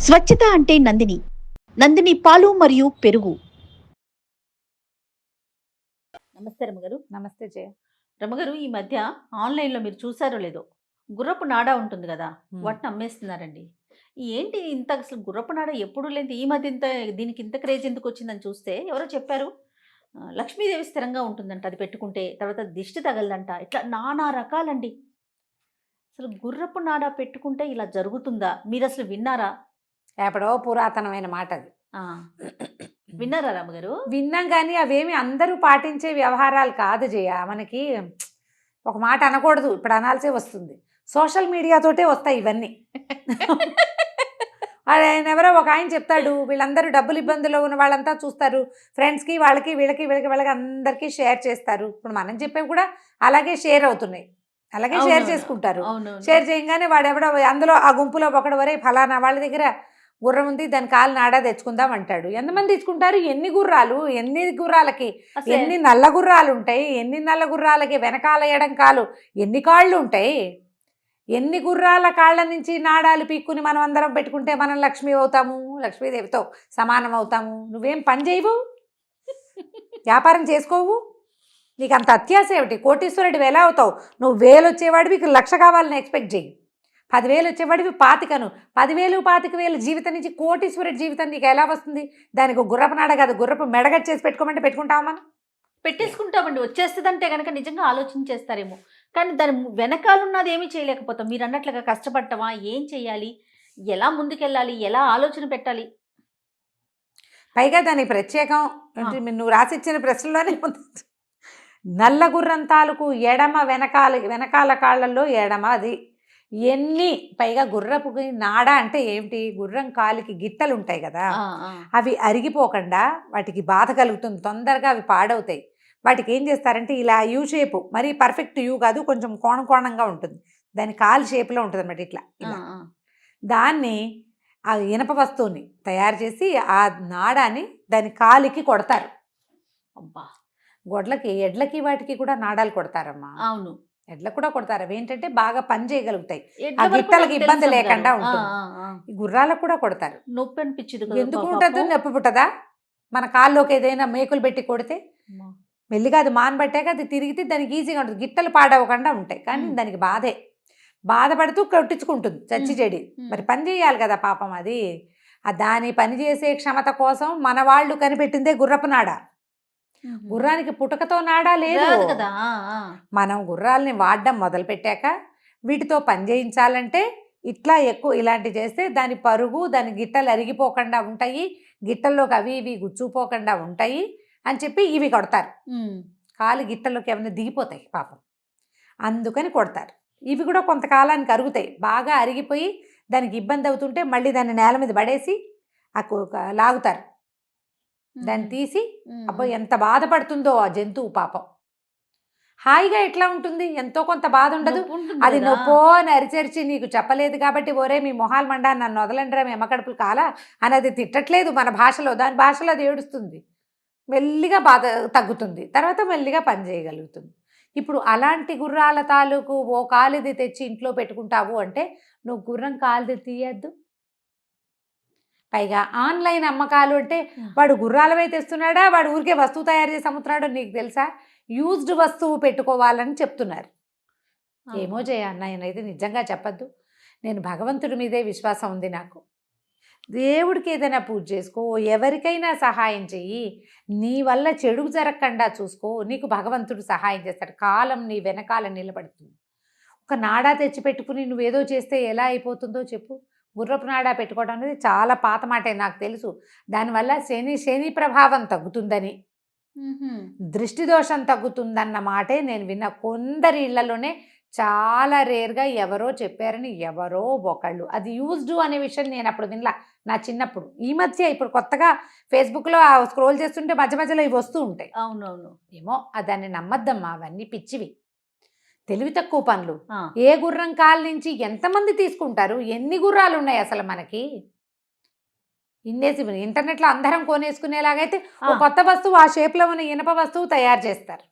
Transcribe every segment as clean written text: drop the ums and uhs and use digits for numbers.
స్వచ్ఛత అంటే నందిని. నందిని పాలు మరియు పెరుగు. నమస్తే రమ్మగారు. నమస్తే జయ. రమ్మగారు, ఈ మధ్య ఆన్లైన్లో మీరు చూసారో లేదో, గుర్రపు నాడా ఉంటుంది కదా, వాటిని అమ్మేస్తున్నారండి. ఏంటి ఇంత అసలు గుర్రపు నాడ ఎప్పుడు లేదు, ఈ మధ్య ఇంత దీనికి ఇంత క్రేజ్ ఎందుకు వచ్చిందని చూస్తే ఎవరో చెప్పారు. లక్ష్మీదేవి స్థిరంగా ఉంటుందంట అది పెట్టుకుంటే, తర్వాత దిష్టి తగలదంట, ఇట్లా నానా రకాలండి. అసలు గుర్రపు నాడ పెట్టుకుంటే ఇలా జరుగుతుందా? మీరు అసలు విన్నారా? ఎప్పుడో పురాతనమైన మాట అది. విన్నారా రమ్మగారు? విన్నాం, కానీ అవేమి అందరూ పాటించే వ్యవహారాలు కాదు జయ. మనకి ఒక మాట అనకూడదు, ఇప్పుడు అనాల్సే వస్తుంది. సోషల్ మీడియాతోటే వస్తాయి ఇవన్నీ. ఆయన ఎవరో ఒక ఆయన చెప్తాడు, వీళ్ళందరూ డబ్బులు ఇబ్బందుల్లో ఉన్న వాళ్ళంతా చూస్తారు, ఫ్రెండ్స్కి వాళ్ళకి వీళ్ళకి వీళ్ళకి వీళ్ళకి అందరికీ షేర్ చేస్తారు. ఇప్పుడు మనం చెప్పేవి కూడా అలాగే షేర్ అవుతున్నాయి, అలాగే షేర్ చేసుకుంటారు. షేర్ చేయగానే వాడెవడో అందులో ఆ గుంపులో ఒకడు, వరే ఫలానా వాళ్ళ దగ్గర గుర్రం ఉంది, దాని కాలు నాడా తెచ్చుకుందాం అంటాడు. ఎంతమంది తెచ్చుకుంటారు? ఎన్ని గుర్రాలు, ఎన్ని గుర్రాలకి ఎన్ని నల్ల గుర్రాలు ఉంటాయి, ఎన్ని నల్ల గుర్రాలకి వెనకాల ఎడంకాలు ఎన్ని కాళ్ళు ఉంటాయి, ఎన్ని గుర్రాల కాళ్ళ నుంచి నాడాలు పీక్కుని మనం అందరం పెట్టుకుంటే మనం లక్ష్మి అవుతాము, లక్ష్మీదేవితో సమానం అవుతాము. నువ్వేం పని చేయవు, వ్యాపారం చేసుకోవు, నీకు అంత అత్యాశ ఏమిటి? కోటీశ్వరుడివి ఎలా అవుతావు? నువ్వు 1000 వచ్చేవాడివి 1,00,000 కావాలని ఎక్స్పెక్ట్ చేయి. 10,000 వచ్చేవాడివి 25,000, 10,000 25,000 జీవితం నుంచి కోటీశ్వరుడి జీవితం నీకు ఎలా వస్తుంది? దానికి గుర్రపు నాడ కాదు, గుర్రపు మెడగట్ చేసి పెట్టుకోమంటే పెట్టుకుంటావా? మనం పెట్టేసుకుంటామండి. వచ్చేస్తుందంటే కనుక నిజంగా ఆలోచించేస్తారేమో, కానీ దాని వెనకాలన్నది ఏమీ చేయలేకపోతాం. మీరు అన్నట్లుగా కష్టపడటమా, ఏం చేయాలి, ఎలా ముందుకెళ్ళాలి, ఎలా ఆలోచన పెట్టాలి? పైగా దానికి ప్రత్యేకం నువ్వు రాసిచ్చిన ప్రశ్నలోనే ఉంది. నల్ల గుర్రం తాలూకు ఎడమ వెనకాల కాళ్ళల్లో ఎడమ అది ఎన్ని, పైగా గుర్రపు నాడ అంటే ఏమిటి? గుర్రం కాలికి గిట్టలు ఉంటాయి కదా, అవి అరిగిపోకుండా వాటికి బాధ కలుగుతుంది, తొందరగా అవి పాడవుతాయి. వాటికి ఏం చేస్తారంటే ఇలా యూ షేపు, మరీ పర్ఫెక్ట్ యూ కాదు, కొంచెం కోణంగా ఉంటుంది, దాని కాలు షేప్లో ఉంటుంది అన్నమాట. ఇట్లా దాన్ని ఆ ఇనప వస్తువుని తయారు చేసి ఆ నాడాన్ని దాని కాలికి కొడతారు. అబ్బా, గొడ్లకి ఎడ్లకి వాటికి కూడా నాడాలు కొడతారమ్మా. అవును, ఎడ్లకు కూడా కొడతారు. అవి ఏంటంటే బాగా పని చేయగలుగుతాయి, ఆ గిట్టలకి ఇబ్బంది లేకుండా ఉంటుంది. గుర్రాలకు కూడా కొడతారు. నొప్పి అనిపించదు ఎందుకు ఉంటుంది? నొప్పి పుట్టదా? మన కాల్లోకి ఏదైనా మేకులు పెట్టి కొడితే మెల్లిగా అది మానబట్టాక అది తిరిగితే దానికి ఈజీగా ఉంటుంది, గిట్టలు పాడవకుండా ఉంటాయి. కానీ దానికి బాధపడుతూ కొట్టించుకుంటుంది చచ్చి చెడి. మరి పని చేయాలి కదా పాపం. అది దాని పని చేసే క్షమత కోసం మన వాళ్ళు కనిపెట్టిందే గుర్రపు నాడ. గుర్రానికి పుటకతో నాడా లేదు కదా. మనం గుర్రాలని వాడడం మొదలుపెట్టాక వీటితో పని చేయించాలంటే ఇట్లా ఎక్కువ ఇలాంటి చేస్తే దాని పరుగు, దాని గిట్టలు అరిగిపోకుండా ఉంటాయి, గిట్టల్లోకి అవి ఇవి గుచ్చుపోకుండా ఉంటాయి అని చెప్పి ఇవి కొడతారు. కాలు గిట్టల్లోకి ఏమైనా దిగిపోతాయి పాపం, అందుకని కొడతారు. ఇవి కూడా కొంతకాలానికి అరుగుతాయి, బాగా అరిగిపోయి దానికి ఇబ్బంది అవుతుంటే మళ్ళీ దాన్ని నేల మీద పడేసి లాగుతారు. దాన్ని తీసి, అబ్బో ఎంత బాధపడుతుందో ఆ జంతువు పాపం. హాయిగా ఎట్లా ఉంటుంది? ఎంతో కొంత బాధ ఉండదు. అది నొప్పో అని అరిచరిచి నీకు చెప్పలేదు కాబట్టి ఒరే మీ మొహాలు మండా నన్ను వదలండిరా మీ ఎమ్మకడుపులు కాలా అని అది తిట్టట్లేదు మన భాషలో, దాని భాషలో అది ఏడుస్తుంది. మెల్లిగా బాధ తగ్గుతుంది, తర్వాత మెల్లిగా పని చేయగలుగుతుంది. ఇప్పుడు అలాంటి గుర్రాల తాలూకు ఓ కాలుది తెచ్చి ఇంట్లో పెట్టుకుంటావు అంటే నువ్వు గుర్రం కాలుది తీయద్దు. పైగా ఆన్లైన్ అమ్మకాలు అంటే వాడు గుర్రాలవే తెస్తున్నాడా, వాడు ఊరికే వస్తువు తయారు చేసి అమ్ముతున్నాడో నీకు తెలుసా? యూజ్డ్ వస్తువు పెట్టుకోవాలని చెప్తున్నారు. ఏమో నేనైతే నిజంగా చెప్పద్దు, నేను భగవంతుడి మీదే విశ్వాసం ఉంది నాకు. దేవుడికి ఏదైనా పూజ చేసుకో, ఎవరికైనా సహాయం చెయ్యి, నీ వల్ల చెడు జరగకుండా చూసుకో, నీకు భగవంతుడు సహాయం చేస్తాడు. కాలం నీ వెనకాల నిలబడుతుంది. ఒక నాడా తెచ్చి పెట్టుకుని నువ్వేదో చేస్తే ఎలా అయిపోతుందో చెప్పు. గుర్రపు నాడా పెట్టుకోవడం అనేది చాలా పాత మాటే నాకు తెలుసు. దానివల్ల శని ప్రభావం తగ్గుతుందని, దృష్టి దోషం తగ్గుతుందన్న మాటే నేను విన్న. కొందరి ఇళ్లలోనే చాలా రేర్గా ఎవరో చెప్పారని, ఎవరో ఒకళ్ళు. అది యూజ్డ్ అనే విషయం నేను అప్పుడు వినలా నా చిన్నప్పుడు. ఈ మధ్య ఇప్పుడు కొత్తగా ఫేస్బుక్లో స్క్రోల్ చేస్తుంటే మధ్య మధ్యలో ఇవి వస్తూ ఉంటాయి. అవునవును, ఏమో దాన్ని నమ్మద్దమ్మా, అవన్నీ పిచ్చివి, తెలివి తక్కువ పనులు. ఏ గుర్రం కాలు నుంచి ఎంతమంది తీసుకుంటారు? ఎన్ని గుర్రాలు ఉన్నాయి అసలు మనకి? ఇన్నేసి ఇంటర్నెట్లో అందరం కొనేసుకునేలాగైతే ఓ కొత్త వస్తువు ఆ షేప్లో ఉన్న ఇనప వస్తువు తయారు చేస్తారు.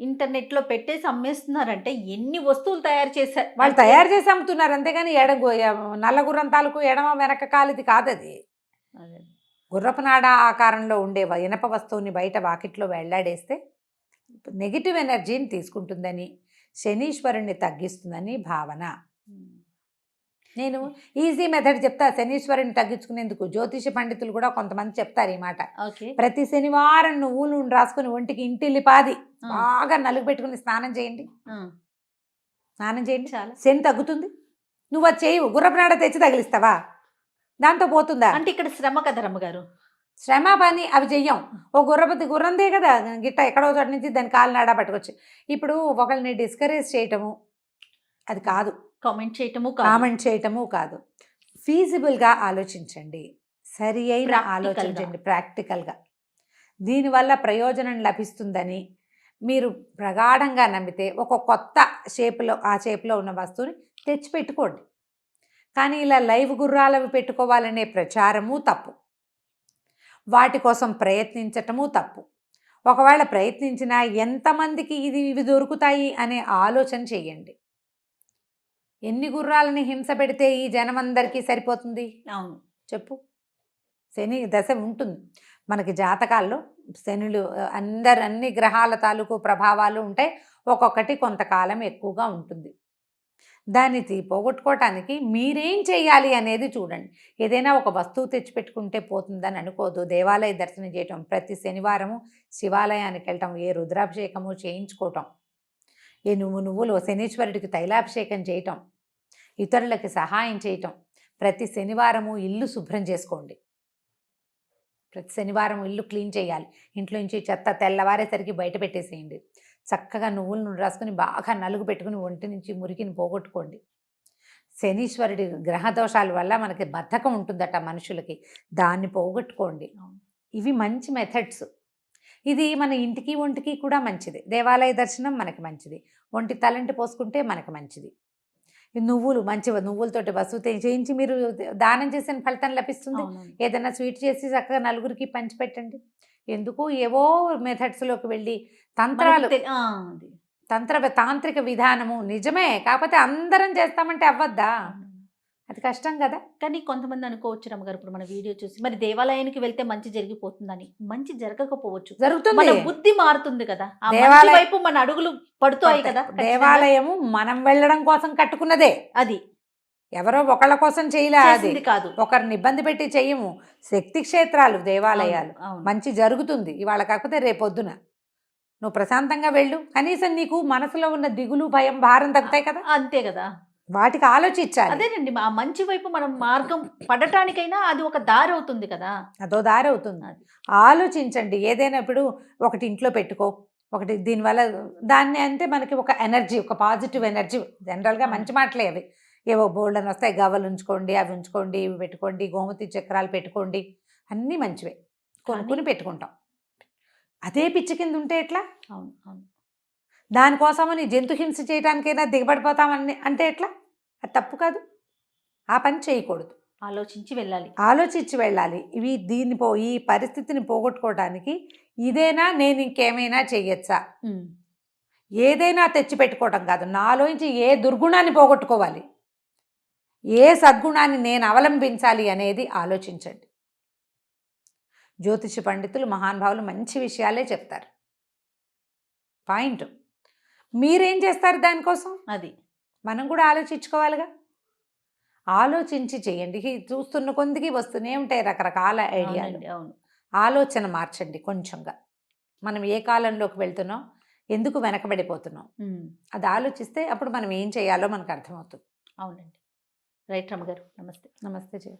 ఇంటర్నెట్లో పెట్టేసి అమ్మేస్తున్నారంటే ఎన్ని వస్తువులు తయారు చేశారు వాళ్ళు తయారు చేసి అమ్ముతున్నారు, అంతేగాని నల్ల గుర్రం తాలూకు ఎడమ వెనక కాలిది కాదది. అదే. గుర్రపు నాడ ఆకారంలో ఉండే ఇనప వస్తువుని బయట వాకిట్లో వెళ్లాడేస్తే నెగిటివ్ ఎనర్జీని తీసుకుంటుందని, శనీశ్వరుణ్ణి తగ్గిస్తుందని భావన. నేను ఈజీ మెథడ్ చెప్తా శనీశ్వరుని తగ్గించుకునేందుకు. జ్యోతిష పండితులు కూడా కొంతమంది చెప్తారు ఈ మాట. ఓకే. ప్రతి శనివారం నువ్వు నూనె రాసుకుని ఒంటికి ఇంటిల్లిపాది బాగా నలుగు పెట్టుకుని స్నానం చేయండి. స్నానం చేయండి, చాలా శని తగ్గుతుంది. నువ్వు అది చేయవు, గుర్రపునాడ తెచ్చి తగిలిస్తావా? దాంతో పోతుందా? అంటే ఇక్కడ శ్రమ కదా రమ్మగారు. శ్రమ పని అవి చెయ్యం. ఓ గుర్రందే కదా గిట్ట ఎక్కడో చోట నుంచి దాని కాలు నాడా పట్టుకొచ్చి. ఇప్పుడు ఒకరిని డిస్కరేజ్ చేయటము అది కాదు, కామెంట్ చేయటము కాదు. ఫీజిబుల్గా ఆలోచించండి, సరి అయిన ఆలోచించండి, ప్రాక్టికల్గా. దీనివల్ల ప్రయోజనం లభిస్తుందని మీరు ప్రగాఢంగా నమ్మితే ఒక కొత్త షేప్లో, ఆ షేప్లో ఉన్న వస్తువుని తెచ్చిపెట్టుకోండి. కానీ ఇలా లైవ్ గుర్రాలవి పెట్టుకోవాలనే ప్రచారము తప్పు, వాటి కోసం ప్రయత్నించటము తప్పు. ఒకవేళ ప్రయత్నించినా ఎంతమందికి ఇవి దొరుకుతాయి అనే ఆలోచన చేయండి. ఎన్ని గుర్రాలని హింస పెడితే ఈ జనమందరికీ సరిపోతుంది? అవును, చెప్పు. శని దశ ఉంటుంది మనకి జాతకాల్లో. శనులు అన్ని గ్రహాల తాలూకు ప్రభావాలు ఉంటాయి. ఒక్కొక్కటి కొంతకాలం ఎక్కువగా ఉంటుంది. దాన్ని పోగొట్టుకోవటానికి మీరేం చేయాలి అనేది చూడండి. ఏదైనా ఒక వస్తువు తెచ్చిపెట్టుకుంటే పోతుందని అనుకోదు. దేవాలయ దర్శనం చేయటం, ప్రతి శనివారము శివాలయానికి వెళ్ళటం, ఏ రుద్రాభిషేకము చేయించుకోవటం, ఏ నువ్వులు శనీశ్వరుడికి తైలాభిషేకం చేయటం, ఇతరులకి సహాయం చేయటం, ప్రతి శనివారము ఇల్లు శుభ్రం చేసుకోండి. ప్రతి శనివారం ఇల్లు క్లీన్ చేయాలి. ఇంట్లో నుంచి చెత్త తెల్లవారేసరికి బయట పెట్టేసేయండి. చక్కగా నువ్వులు నూనె రాసుకుని బాగా నలుగు పెట్టుకుని ఒంటి నుంచి మురికిని పోగొట్టుకోండి. శనీశ్వరుడి గ్రహదోషాల వల్ల మనకి బద్ధకం ఉంటుందట మనుషులకి, దాన్ని పోగొట్టుకోండి. ఇవి మంచి మెథడ్స్. ఇది మన ఇంటికి ఒంటికి కూడా మంచిది. దేవాలయ దర్శనం మనకి మంచిది, ఒంటి తలంటి పోసుకుంటే మనకి మంచిది. నువ్వులు నువ్వులతోటి వస్తువు చేయించి మీరు దానం చేసిన ఫలితం లభిస్తుంది. ఏదైనా స్వీట్ చేసి చక్కగా నలుగురికి పంచిపెట్టండి. ఎందుకు ఏవో మెథడ్స్లోకి వెళ్ళి తాంత్రిక విధానము నిజమే, కాకపోతే అందరం చేస్తామంటే అవ్వద్దా? అది కష్టం కదా. కానీ కొంతమంది అనుకోవచ్చు రమ్మగారు, ఇప్పుడు మన వీడియో చూసి మరి దేవాలయానికి వెళ్తే మంచి జరిగిపోతుందని. మంచి జరగకపోవచ్చు, జరుగుతుంది. మన బుద్ధి మారుతుంది కదా, దేవాలయం వైపు మన అడుగులు పడుతాయి కదా. దేవాలయము మనం వెళ్ళడం కోసం కట్టుకున్నదే, అది ఎవరో ఒకళ్ళ కోసం చేయలేదు కాదు, ఒకరిని ఇబ్బంది పెట్టి చెయ్యము. శక్తి క్షేత్రాలు దేవాలయాలు, మంచి జరుగుతుంది ఇవాళ కాకపోతే రేపొద్దున. నువ్వు ప్రశాంతంగా వెళ్ళు, కనీసం నీకు మనసులో ఉన్న దిగులు భయం భారం తగ్గుతాయి కదా. అంతే కదా, వాటికి ఆలోచించాలి. అదేనండి, ఆ మంచి వైపు మనం మార్గం పడటానికైనా అది ఒక దారి అవుతుంది కదా. అదో దారి అవుతుంది. ఆలోచించండి. ఏదైనా ఇప్పుడు ఒకటి ఇంట్లో పెట్టుకో, ఒకటి దీనివల్ల దాన్ని అంటే మనకి ఒక ఎనర్జీ, ఒక పాజిటివ్ ఎనర్జీ. జనరల్గా మంచి మాటలే అవి. ఏవో బోల్డని వస్తాయి, గవ్వలు ఉంచుకోండి, అవి ఉంచుకోండి, ఇవి పెట్టుకోండి, గోమతి చక్రాలు పెట్టుకోండి, అన్నీ మంచివే కొనుక్కుని పెట్టుకుంటాం. అదే పిచ్చి కింద ఉంటే ఎట్లా? అవును అవును. దానికోసమని జంతు హింస చేయడానికైనా దిగబడిపోతామని అంటే ఎట్లా? అది తప్పు కాదు, ఆ పని చేయకూడదు. ఆలోచించి వెళ్ళాలి. ఈ పరిస్థితిని పోగొట్టుకోవడానికి ఇదేనా, నేను ఇంకేమైనా చెయ్యొచ్చా, ఏదైనా తెచ్చి పెట్టుకోవడం కాదు. నాలోంచి ఏ దుర్గుణాన్ని పోగొట్టుకోవాలి, ఏ సద్గుణాన్ని నేను అవలంబించాలి అనేది ఆలోచించండి. జ్యోతిష పండితులు మహానుభావులు మంచి విషయాలే చెప్తారు. పాయింట్ మీరేం చేస్తారు దానికోసం, అది మనం కూడా ఆలోచించుకోవాలిగా. ఆలోచించి చేయండి. చూస్తున్న కొందికి వస్తూనే ఉంటాయి రకరకాల ఐడియాలు. అవును, ఆలోచన మార్చండి కొంచెంగా. మనం ఏ కాలంలోకి వెళ్తున్నాం, ఎందుకు వెనకబడిపోతున్నాం, అది ఆలోచిస్తే అప్పుడు మనం ఏం చేయాలో మనకు అర్థమవుతుంది. అవునండి. రైట్ రమ్మగారు, నమస్తే. నమస్తే జయ.